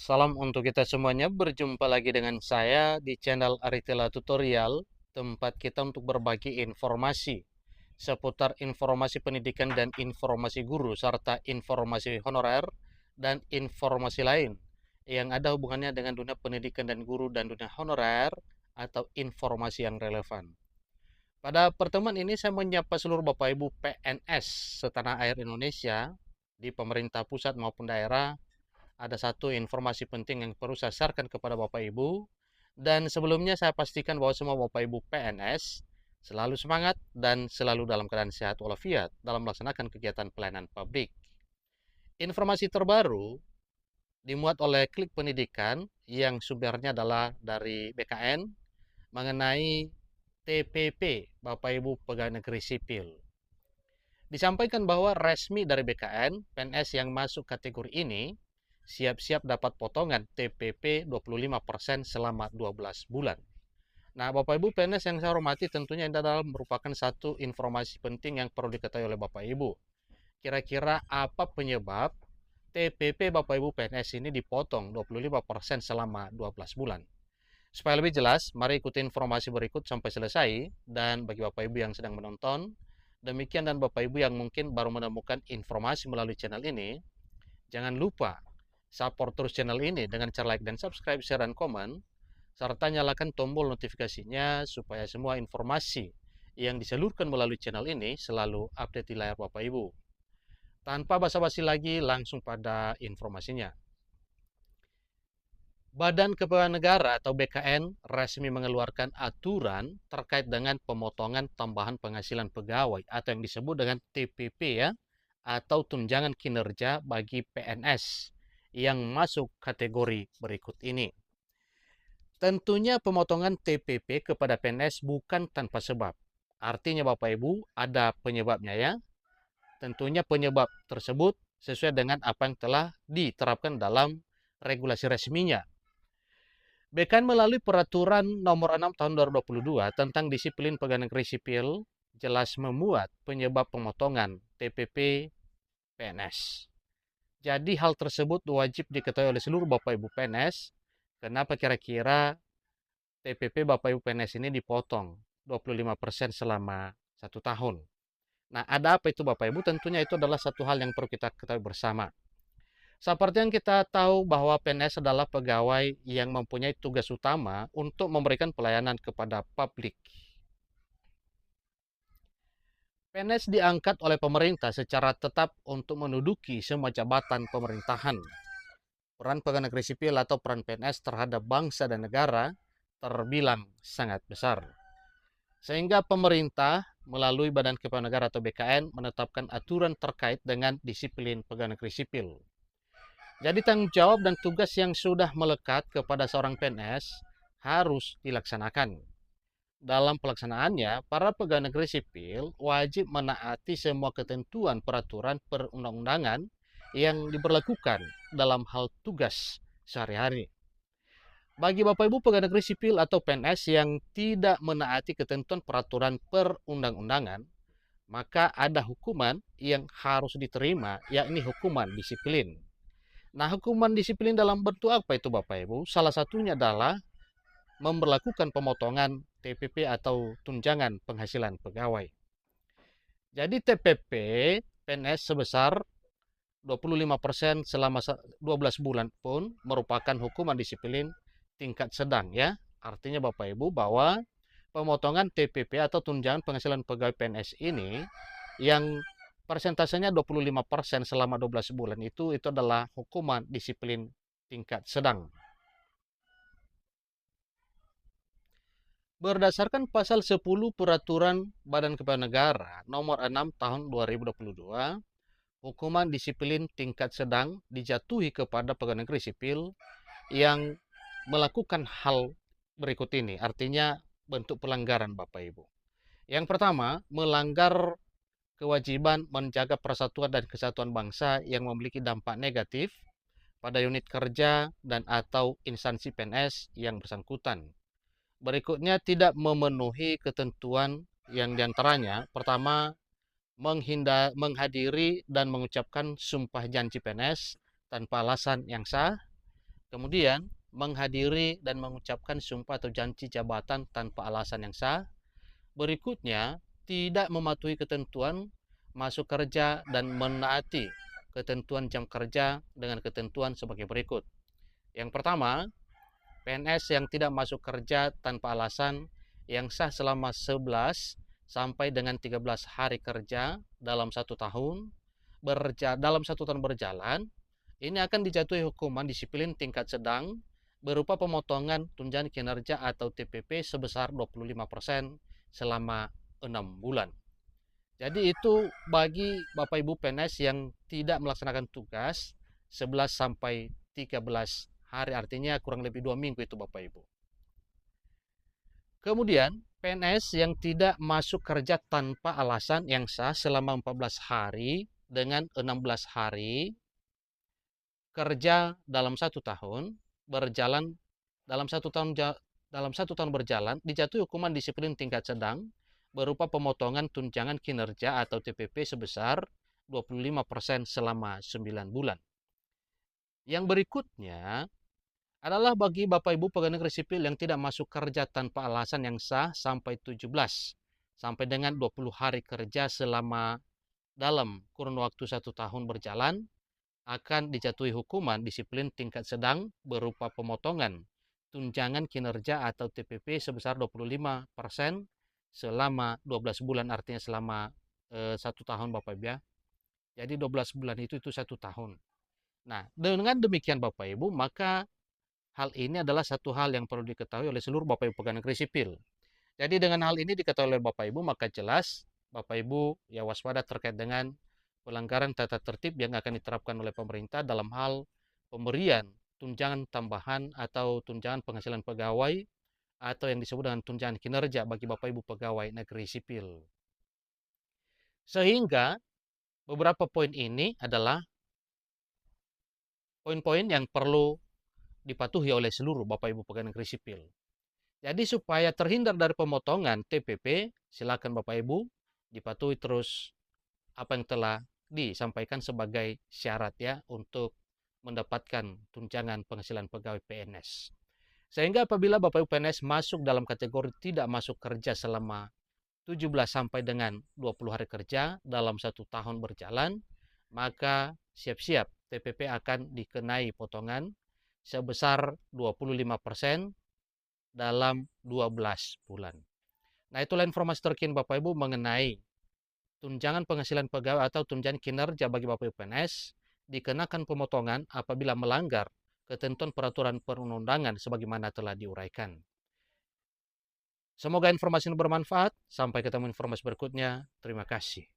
Salam untuk kita semuanya, berjumpa lagi dengan saya di channel Aritela Tutorial, tempat kita untuk berbagi informasi seputar informasi pendidikan dan informasi guru, serta informasi honorer dan informasi lain yang ada hubungannya dengan dunia pendidikan dan guru dan dunia honorer atau informasi yang relevan. Pada pertemuan ini saya menyapa seluruh Bapak Ibu PNS setanah air Indonesia di pemerintah pusat maupun daerah. Ada satu informasi penting yang perlu saya sharekan kepada Bapak Ibu. Dan sebelumnya saya pastikan bahwa semua Bapak Ibu PNS selalu semangat dan selalu dalam keadaan sehat walafiat dalam melaksanakan kegiatan pelayanan publik. Informasi terbaru dimuat oleh Klik Pendidikan yang sumbernya adalah dari BKN mengenai TPP, Bapak Ibu Pegawai Negeri Sipil. Disampaikan bahwa resmi dari BKN, PNS yang masuk kategori ini siap-siap dapat potongan TPP 25% selama 12 bulan. Nah, Bapak Ibu PNS yang saya hormati, tentunya ini adalah merupakan satu informasi penting yang perlu diketahui oleh Bapak Ibu. Kira-kira apa penyebab TPP Bapak Ibu PNS ini dipotong 25% selama 12 bulan? Supaya lebih jelas, mari ikuti informasi berikut sampai selesai. Dan bagi Bapak Ibu yang sedang menonton, demikian, dan Bapak Ibu yang mungkin baru menemukan informasi melalui channel ini, jangan lupa support terus channel ini dengan cara like dan subscribe, share, dan komen, serta nyalakan tombol notifikasinya supaya semua informasi yang disalurkan melalui channel ini selalu update di layar Bapak Ibu. Tanpa basa-basi lagi, langsung pada informasinya. Badan Kepegawaian Negara atau BKN resmi mengeluarkan aturan terkait dengan pemotongan tambahan penghasilan pegawai atau yang disebut dengan TPP ya, atau tunjangan kinerja bagi PNS yang masuk kategori berikut ini. Tentunya pemotongan TPP kepada PNS bukan tanpa sebab. Artinya Bapak Ibu ada penyebabnya ya. Tentunya penyebab tersebut sesuai dengan apa yang telah diterapkan dalam regulasi resminya. BKN melalui peraturan nomor 6 tahun 2022 tentang disiplin pegawai negeri sipil jelas memuat penyebab pemotongan TPP PNS. Jadi hal tersebut wajib diketahui oleh seluruh Bapak Ibu PNS. Kenapa kira-kira TPP Bapak Ibu PNS ini dipotong 25% selama 1 tahun. Nah, ada apa itu Bapak Ibu? Tentunya itu adalah satu hal yang perlu kita ketahui bersama. Seperti yang kita tahu bahwa PNS adalah pegawai yang mempunyai tugas utama untuk memberikan pelayanan kepada publik. PNS diangkat oleh pemerintah secara tetap untuk menduduki semua jabatan pemerintahan. Peran pegawai negeri sipil atau peran PNS terhadap bangsa dan negara terbilang sangat besar. Sehingga pemerintah melalui Badan Kepegawaian Negara atau BKN menetapkan aturan terkait dengan disiplin pegawai negeri sipil. Jadi tanggung jawab dan tugas yang sudah melekat kepada seorang PNS harus dilaksanakan. Dalam pelaksanaannya, para pegawai negeri sipil wajib menaati semua ketentuan peraturan perundang-undangan yang diberlakukan dalam hal tugas sehari-hari. Bagi Bapak Ibu pegawai negeri sipil atau PNS yang tidak menaati ketentuan peraturan perundang-undangan, maka ada hukuman yang harus diterima, yakni hukuman disiplin. Nah, hukuman disiplin dalam bentuk apa itu Bapak Ibu? Salah satunya adalah memberlakukan pemotongan TPP atau tunjangan penghasilan pegawai. Jadi TPP PNS sebesar 25% selama 12 bulan pun merupakan hukuman disiplin tingkat sedang ya. Artinya Bapak Ibu bahwa pemotongan TPP atau tunjangan penghasilan pegawai PNS ini yang persentasenya 25% selama 12 bulan itu adalah hukuman disiplin tingkat sedang. Berdasarkan pasal 10 Peraturan Badan Kepegawaian Negara nomor 6 tahun 2022, hukuman disiplin tingkat sedang dijatuhi kepada pegawai negeri sipil yang melakukan hal berikut ini. Artinya bentuk pelanggaran Bapak Ibu. Yang pertama, melanggar kewajiban menjaga persatuan dan kesatuan bangsa yang memiliki dampak negatif pada unit kerja dan atau instansi PNS yang bersangkutan. Berikutnya, tidak memenuhi ketentuan yang diantaranya, pertama, menghadiri dan mengucapkan sumpah janji PNS tanpa alasan yang sah. Kemudian, menghadiri dan mengucapkan sumpah atau janji jabatan tanpa alasan yang sah. Berikutnya, tidak mematuhi ketentuan masuk kerja dan menaati ketentuan jam kerja dengan ketentuan sebagai berikut. Yang pertama, PNS yang tidak masuk kerja tanpa alasan yang sah selama 11 sampai dengan 13 hari kerja dalam 1 tahun berjalan, ini akan dijatuhi hukuman disiplin tingkat sedang berupa pemotongan tunjangan kinerja atau TPP sebesar 25% selama 6 bulan. Jadi itu bagi Bapak Ibu PNS yang tidak melaksanakan tugas 11 sampai 13 hari, artinya kurang lebih 2 minggu itu Bapak Ibu. Kemudian PNS yang tidak masuk kerja tanpa alasan yang sah selama 14 hari dengan 16 hari kerja dalam 1 tahun berjalan dalam 1 tahun berjalan dijatuhi hukuman disiplin tingkat sedang berupa pemotongan tunjangan kinerja atau TPP sebesar 25% selama 9 bulan. Yang berikutnya adalah bagi Bapak Ibu pegawai negeri sipil yang tidak masuk kerja tanpa alasan yang sah sampai 17 sampai dengan 20 hari kerja selama dalam kurun waktu 1 tahun berjalan akan dijatuhi hukuman disiplin tingkat sedang berupa pemotongan tunjangan kinerja atau TPP sebesar 25% selama 12 bulan, artinya selama 1 tahun Bapak Ibu ya. Jadi 12 bulan itu 1 tahun. Nah, dengan demikian Bapak Ibu, maka hal ini adalah satu hal yang perlu diketahui oleh seluruh Bapak Ibu pegawai negeri sipil. Jadi dengan hal ini diketahui oleh Bapak Ibu, maka jelas Bapak Ibu ya waspada terkait dengan pelanggaran tata tertib yang akan diterapkan oleh pemerintah dalam hal pemberian tunjangan tambahan atau tunjangan penghasilan pegawai atau yang disebut dengan tunjangan kinerja bagi Bapak Ibu pegawai negeri sipil. Sehingga beberapa poin ini adalah poin-poin yang perlu dipatuhi oleh seluruh Bapak Ibu pegawai negeri sipil. Jadi supaya terhindar dari pemotongan TPP, silakan Bapak Ibu dipatuhi terus apa yang telah disampaikan sebagai syarat ya untuk mendapatkan tunjangan penghasilan pegawai PNS. Sehingga apabila Bapak Ibu PNS masuk dalam kategori tidak masuk kerja selama 17 sampai dengan 20 hari kerja dalam 1 tahun berjalan, maka siap-siap TPP akan dikenai potongan sebesar 25% dalam 12 bulan. Nah, itulah informasi terkini Bapak Ibu mengenai tunjangan penghasilan pegawai atau tunjangan kinerja bagi Bapak Ibu PNS dikenakan pemotongan apabila melanggar ketentuan peraturan perundang-undangan sebagaimana telah diuraikan. Semoga informasi ini bermanfaat. Sampai ketemu informasi berikutnya. Terima kasih.